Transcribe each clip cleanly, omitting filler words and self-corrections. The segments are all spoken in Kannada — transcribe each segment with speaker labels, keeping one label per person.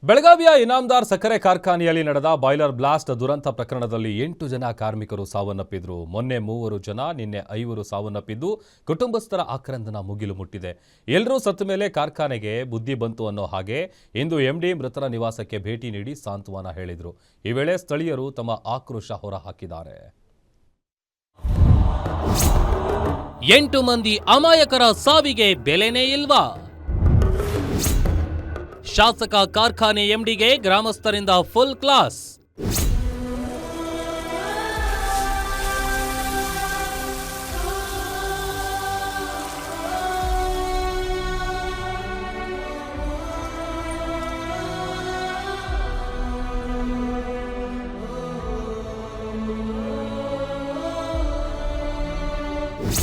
Speaker 1: ಬೆಳಗಾವಿಯ ಇನಾಮದಾರ್ ಸಕ್ಕರೆ ಕಾರ್ಖಾನೆಯಲ್ಲಿ ನಡೆದ ಬಾಯ್ಲರ್ ಬ್ಲಾಸ್ಟ್ ದುರಂತ ಪ್ರಕರಣದಲ್ಲಿ 8 ಜನ ಕಾರ್ಮಿಕರು ಸಾವನ್ನಪ್ಪಿದ್ರು. ಮೊನ್ನೆ 3 ಜನ, ನಿನ್ನೆ 5 ಸಾವನ್ನಪ್ಪಿದ್ದು ಕುಟುಂಬಸ್ಥರ ಆಕ್ರಂದನ ಮುಗಿಲು ಮುಟ್ಟಿದೆ. ಎಲ್ಲರೂ ಸತ್ತ ಮೇಲೆ ಕಾರ್ಖಾನೆಗೆ ಬುದ್ಧಿ ಬಂತು ಅನ್ನೋ ಹಾಗೆ ಇಂದು ಎಂಡಿ ಮೃತರ ನಿವಾಸಕ್ಕೆ ಭೇಟಿ ನೀಡಿ ಸಾಂತ್ವನ ಹೇಳಿದ್ರು. ಈ ವೇಳೆ ಸ್ಥಳೀಯರು ತಮ್ಮ ಆಕ್ರೋಶ ಹೊರಹಾಕಿದ್ದಾರೆ.
Speaker 2: 8 ಮಂದಿ ಅಮಾಯಕರ ಸಾವಿಗೆ ಬೆಲೆನೇ ಇಲ್ವಾ? ಶಾಸಕ ಕಾರ್ಖಾನೆ ಎಂಡಿಗೆ ಗ್ರಾಮಸ್ಥರಿಂದ ಫುಲ್ ಕ್ಲಾಸ್.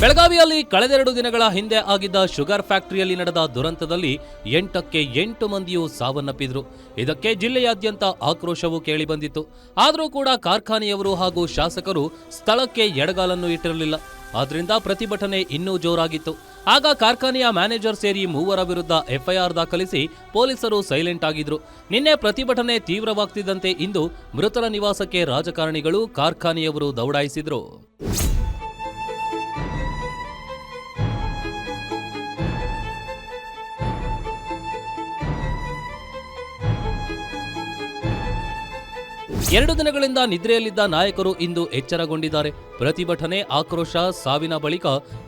Speaker 2: ಬೆಳಗಾವಿಯಲ್ಲಿ ಕಳೆದೆರಡು ದಿನಗಳ ಹಿಂದೆ ಆಗಿದ್ದ ಶುಗರ್ ಫ್ಯಾಕ್ಟರಿಯಲ್ಲಿ ನಡೆದ ದುರಂತದಲ್ಲಿ 8ಕ್ಕೆ 8 ಮಂದಿಯೂ ಸಾವನ್ನಪ್ಪಿದ್ರು. ಇದಕ್ಕೆ ಜಿಲ್ಲೆಯಾದ್ಯಂತ ಆಕ್ರೋಶವೂ ಕೇಳಿಬಂದಿತ್ತು. ಆದರೂ ಕೂಡ ಕಾರ್ಖಾನೆಯವರು ಹಾಗೂ ಶಾಸಕರು ಸ್ಥಳಕ್ಕೆ ಎಡಗಾಲನ್ನು ಇಟ್ಟಿರಲಿಲ್ಲ. ಆದ್ರಿಂದ ಪ್ರತಿಭಟನೆ ಇನ್ನೂ ಜೋರಾಗಿತ್ತು. ಆಗ ಕಾರ್ಖಾನೆಯ ಮ್ಯಾನೇಜರ್ ಸೇರಿ 3 ವಿರುದ್ಧ ಎಫ್ಐಆರ್ ದಾಖಲಿಸಿ ಪೊಲೀಸರು ಸೈಲೆಂಟ್ ಆಗಿದ್ರು. ನಿನ್ನೆ ಪ್ರತಿಭಟನೆ ತೀವ್ರವಾಗ್ತಿದ್ದಂತೆ ಇಂದು ಮೃತರ ನಿವಾಸಕ್ಕೆ ರಾಜಕಾರಣಿಗಳು, ಕಾರ್ಖಾನೆಯವರು ದೌಡಾಯಿಸಿದ್ರು. ಎರಡು ದಿನಗಳಿಂದ ನಿದ್ರೆಯಲ್ಲಿದ್ದ ನಾಯಕರು ಇಂದು ಎಚ್ಚರಗೊಂಡಿದ್ದಾರೆ. ಪ್ರತಿಭಟನೆ, ಆಕ್ರೋಶ, ಸಾವಿನ ಬಳಿಕ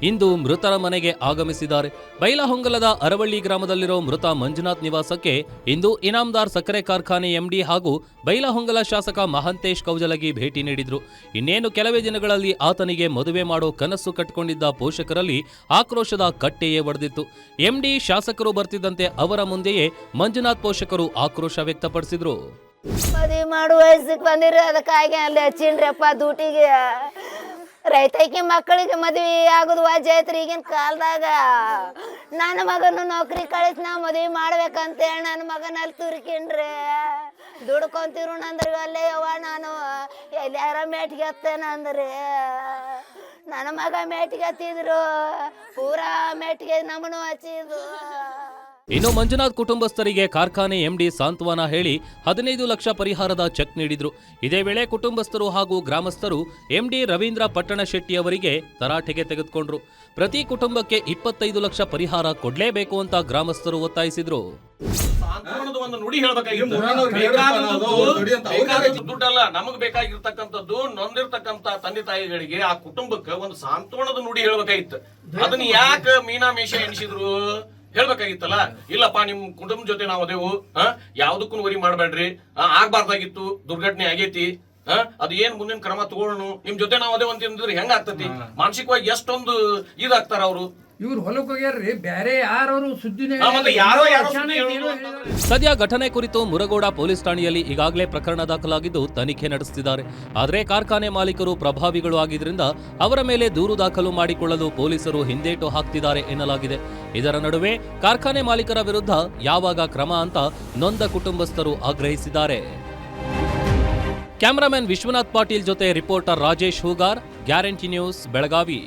Speaker 2: ಇಂದು ಮೃತರ ಮನೆಗೆ ಆಗಮಿಸಿದ್ದಾರೆ. ಬೈಲಹೊಂಗಲದ ಅರವಳ್ಳಿ ಗ್ರಾಮದಲ್ಲಿರೋ ಮೃತ ಮಂಜುನಾಥ್ ನಿವಾಸಕ್ಕೆ ಇಂದು ಇನಾಮದಾರ್ ಸಕ್ಕರೆ ಕಾರ್ಖಾನೆ ಎಂಡಿ ಹಾಗೂ ಬೈಲಹೊಂಗಲ ಶಾಸಕ ಮಹಾಂತೇಶ್ ಕೌಜಲಗಿ ಭೇಟಿ ನೀಡಿದ್ರು. ಇನ್ನೇನು ಕೆಲವೇ ದಿನಗಳಲ್ಲಿ ಆತನಿಗೆ ಮದುವೆ ಮಾಡೋ ಕನಸು ಕಟ್ಟಿಕೊಂಡಿದ್ದ ಪೋಷಕರಲ್ಲಿ ಆಕ್ರೋಶದ ಕಟ್ಟೆಯೇ ಒಡೆದಿತ್ತು. ಎಂಡಿ ಶಾಸಕರು ಬರ್ತಿದ್ದಂತೆ ಅವರ ಮುಂದೆಯೇ ಮಂಜುನಾಥ್ ಪೋಷಕರು ಆಕ್ರೋಶ ವ್ಯಕ್ತಪಡಿಸಿದ್ರು.
Speaker 3: ಮದುವೆ ಮಾಡುವ ವಯಸ್ಸಿಗೆ ಬಂದಿರಿ, ಅದಕ್ಕಾಗಿ ಅಲ್ಲಿ ಹಚ್ಚಿನ್ರಿಪ್ಪ ಡ್ಯೂಟಿಗೆ. ರೈತೈಕಿ ಮಕ್ಕಳಿಗೆ ಮದುವೆ ಆಗೋದು ವಾಜ್ ಐತ್ರಿ ಈಗಿನ ಕಾಲದಾಗ. ನನ್ನ ಮಗನು ನೌಕರಿ ಕಳಿಸಿ ನಾ ಮದುವೆ ಮಾಡ್ಬೇಕಂತೇಳಿ ನನ್ನ ಮಗನಲ್ಲಿ ತುರ್ಕಿನ್ರಿ. ದುಡ್ಕೊಂತಿರು ನಂದ್ರಿ ಅಲ್ಲೇ ಯವ್ವ ನಾನು ಎಲ್ಲಾರ ಮೇಟಿಗೆ ಹತ್ತೇನಂದ್ರಿ. ನನ್ನ ಮಗ ಮೇಟಿಗೆ ಹತ್ತಿದ್ರು, ಪೂರಾ ಮೇಟಿಗೆ ನಮ್ಮನು ಹಚ್ಚಿದ್ರು.
Speaker 2: ಇನ್ನು ಮಂಜುನಾಥ್ ಕುಟುಂಬಸ್ಥರಿಗೆ ಕಾರ್ಖಾನೆ ಎಂಡಿ ಸಾಂತ್ವನ ಹೇಳಿ 15 ಲಕ್ಷ ಪರಿಹಾರದ ಚೆಕ್ ನೀಡಿದ್ರು. ಇದೇ ವೇಳೆ ಕುಟುಂಬಸ್ಥರು ಹಾಗೂ ಗ್ರಾಮಸ್ಥರು ಎಂಡಿ ರವೀಂದ್ರ ಪಟ್ಟಣಶೆಟ್ಟಿ ಅವರಿಗೆ ತರಾಟೆಗೆ ತೆಗೆದುಕೊಂಡ್ರು. ಪ್ರತಿ ಕುಟುಂಬಕ್ಕೆ 25 ಲಕ್ಷ ಪರಿಹಾರ ಕೊಡ್ಲೇಬೇಕು ಅಂತ ಗ್ರಾಮಸ್ಥರು ಒತ್ತಾಯಿಸಿದ್ರು.
Speaker 4: ದುಡ್ಡಲ್ಲ, ನಮಗ್ ಬೇಕಾಗಿರ್ತಕ್ಕಂಥದ್ದು ನೊಂದಿರ್ತಕ್ಕಂಥ ತಂದೆ ತಾಯಿಗಳಿಗೆ, ಆ ಕುಟುಂಬಕ್ಕೆ ಒಂದು ಸಾಂತ್ವನದ ನುಡಿ ಹೇಳ್ಬೇಕಾಗಿತ್ತು. ಅದನ್ನ ಯಾಕೆ ಮೀನಾಮೇಷ ಎಣಿಸಿದ್ರು ಹೇಳ್ಬೇಕಾಗಿತ್ತಲ್ಲ. ಇಲ್ಲಪ್ಪ, ನಿಮ್ ಕುಟುಂಬ ಜೊತೆ ನಾವು ಅದೇವು, ಯಾವ್ದಕ್ಕೂ ವರಿ ಮಾಡ್ಬೇಡ್ರಿ, ಆಗ್ಬಾರ್ದಾಗಿತ್ತು, ದುರ್ಘಟನೆ ಆಗೇತಿ, ಅದ್ ಏನ್ ಮುಂದಿನ ಕ್ರಮ ತಗೊಳ್ಳೋಣ, ನಿಮ್ ಜೊತೆ ನಾವು ಅದೇ ಅಂತಂದ್ರೆ ಹೆಂಗ ಆಗ್ತತಿ? ಮಾನಸಿಕವಾಗಿ ಎಷ್ಟೊಂದು ಇದಾಗ್ತಾರ ಅವರು.
Speaker 5: ಇವ್ರು ಹೊಲಕ್ಕೆ ಹೋಗ್ಯಾರ್ರಿ, ಬೇರೆ ಯಾರು ಸುದ್ದಿನೇ.
Speaker 2: ಸದ್ಯ ಘಟನೆ ಕುರಿತು ಮುರಗೋಡ ಪೊಲೀಸ್ ಠಾಣೆಯಲ್ಲಿ ಈಗಾಗಲೇ ಪ್ರಕರಣ ದಾಖಲಾಗಿದ್ದು ತನಿಖೆ ನಡೆಸುತ್ತಿದ್ದಾರೆ. ಆದರೆ ಕಾರ್ಖಾನೆ ಮಾಲೀಕರು ಪ್ರಭಾವಿಗಳು ಆಗಿದ್ದರಿಂದ ಅವರ ಮೇಲೆ ದೂರು ದಾಖಲು ಮಾಡಿಕೊಳ್ಳಲು ಪೊಲೀಸರು ಹಿಂದೇಟು ಹಾಕ್ತಿದ್ದಾರೆ ಎನ್ನಲಾಗಿದೆ. ಇದರ ನಡುವೆ ಕಾರ್ಖಾನೆ ಮಾಲೀಕರ ವಿರುದ್ಧ ಯಾವಾಗ ಕ್ರಮ ಅಂತ ನೊಂದ ಕುಟುಂಬಸ್ಥರು ಆಗ್ರಹಿಸಿದ್ದಾರೆ. ಕ್ಯಾಮರಾಮನ್ ವಿಶ್ವನಾಥ್ ಪಾಟೀಲ್ ಜೊತೆ reporter Rajesh Hoogar, guarantee news, Belagavi.